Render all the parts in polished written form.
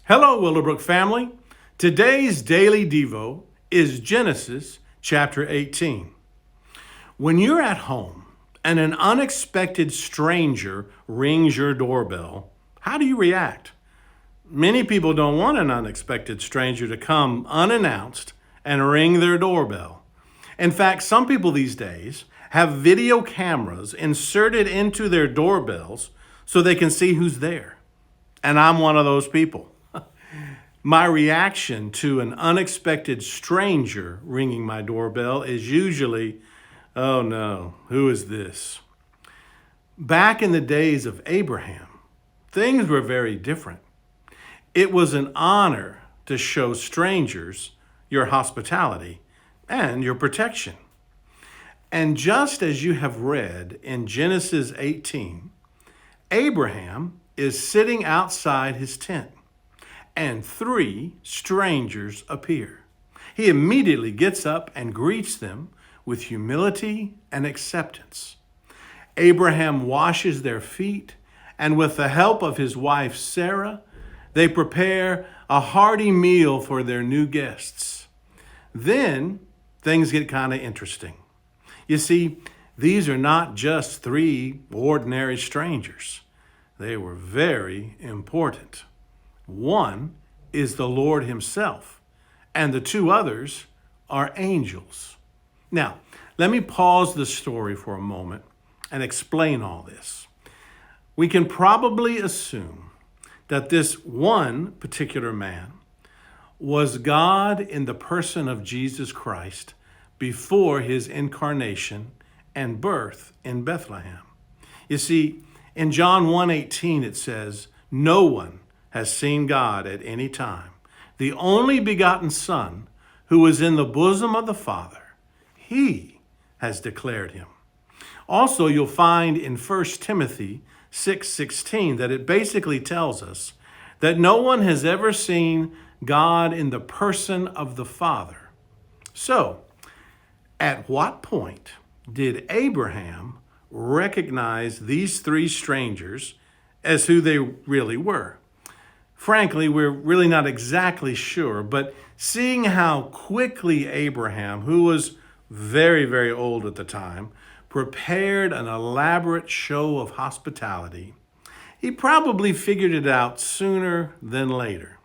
Hello, Willowbrook family. Today's daily devo is Genesis chapter 18. When you're at home and an unexpected stranger rings your doorbell, how do you react? Many people don't want an unexpected stranger to come unannounced and ring their doorbell. In fact, some people these days have video cameras inserted into their doorbells so they can see who's there. And I'm one of those people. My reaction to an unexpected stranger ringing my doorbell is usually, oh no, who is this? Back in the days of Abraham, things were very different. It was an honor to show strangers your hospitality and your protection. And just as you have read in Genesis 18, Abraham is sitting outside his tent, and 3 strangers appear. He immediately gets up and greets them with humility and acceptance. Abraham washes their feet, and with the help of his wife Sarah, they prepare a hearty meal for their new guests. Then things get kind of interesting. You see, these are not just 3 ordinary strangers. They were very important. One is the Lord himself, and the 2 others are angels. Now, let me pause the story for a moment and explain all this. We can probably assume that this one particular man was God in the person of Jesus Christ before his incarnation and birth in Bethlehem. You see, in John 1:18 it says, "No one has seen God at any time. The only begotten Son, who is in the bosom of the Father, he has declared him." Also, you'll find in 1 Timothy 6:16 that it basically tells us that no one has ever seen God in the person of the Father. So, at what point did Abraham recognize these 3 strangers as who they really were? Frankly, we're really not exactly sure, but seeing how quickly Abraham, who was very, very old at the time, prepared an elaborate show of hospitality, he probably figured it out sooner than later.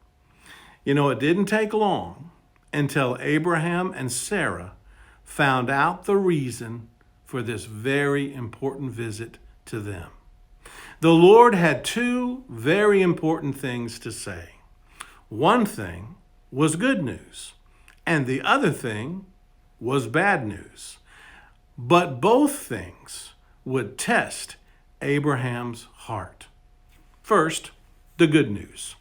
You know, it didn't take long until Abraham and Sarah found out the reason for this very important visit to them. The Lord had 2 very important things to say. One thing was good news, and the other thing was bad news. But both things would test Abraham's heart. First, the good news.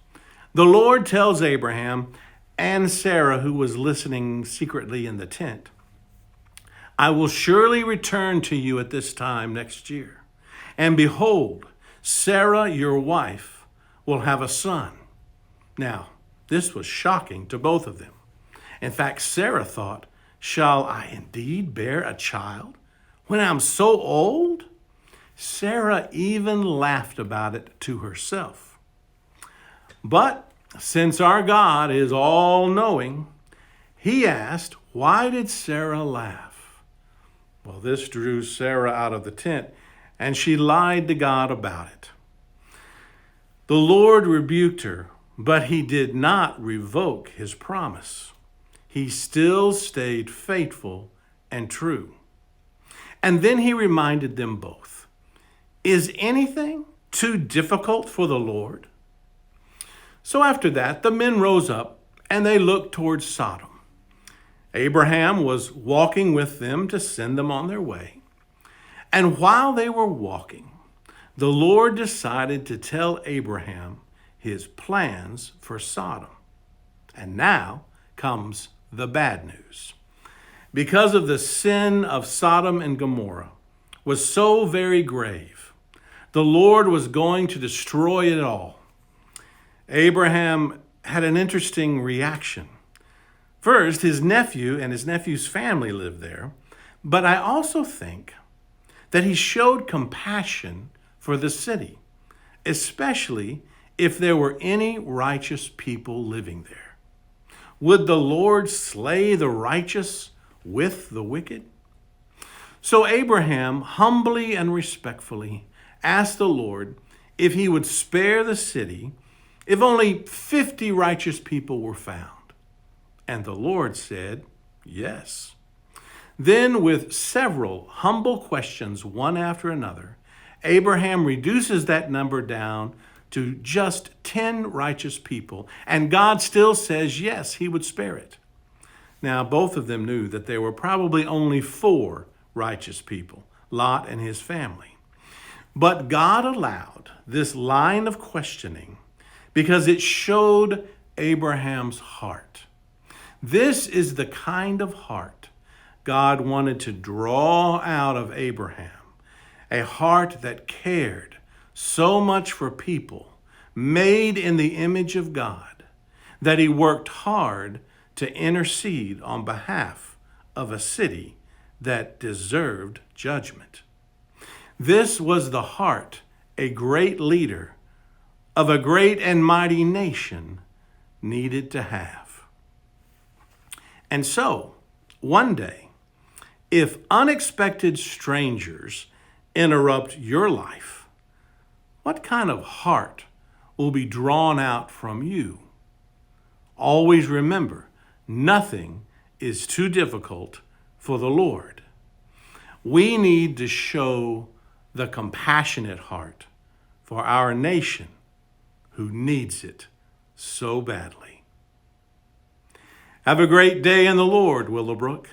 The Lord tells Abraham and Sarah, who was listening secretly in the tent, "I will surely return to you at this time next year. And behold, Sarah, your wife, will have a son." Now, this was shocking to both of them. In fact, Sarah thought, "Shall I indeed bear a child when I'm so old?" Sarah even laughed about it to herself. But since our God is all-knowing, he asked, why did Sarah laugh? Well, this drew Sarah out of the tent, and she lied to God about it. The Lord rebuked her, but he did not revoke his promise. He still stayed faithful and true. And then he reminded them both, "Is anything too difficult for the Lord?" So after that, the men rose up and they looked towards Sodom. Abraham was walking with them to send them on their way. And while they were walking, the Lord decided to tell Abraham his plans for Sodom. And now comes the bad news. Because of the sin of Sodom and Gomorrah was so very grave, the Lord was going to destroy it all. Abraham had an interesting reaction. First, his nephew and his nephew's family lived there, but I also think that he showed compassion for the city, especially if there were any righteous people living there. Would the Lord slay the righteous with the wicked? So Abraham humbly and respectfully asked the Lord if he would spare the city if only 50 righteous people were found. And the Lord said, yes. Then, with several humble questions, one after another, Abraham reduces that number down to just 10 righteous people, and God still says, yes, he would spare it. Now, both of them knew that there were probably only 4 righteous people, Lot and his family. But God allowed this line of questioning because it showed Abraham's heart. This is the kind of heart God wanted to draw out of Abraham, a heart that cared so much for people made in the image of God that he worked hard to intercede on behalf of a city that deserved judgment. This was the heart a great leader of a great and mighty nation needed to have. And so, one day, if unexpected strangers interrupt your life, what kind of heart will be drawn out from you? Always remember, nothing is too difficult for the Lord. We need to show the compassionate heart for our nation who needs it so badly. Have a great day in the Lord, Willowbrook.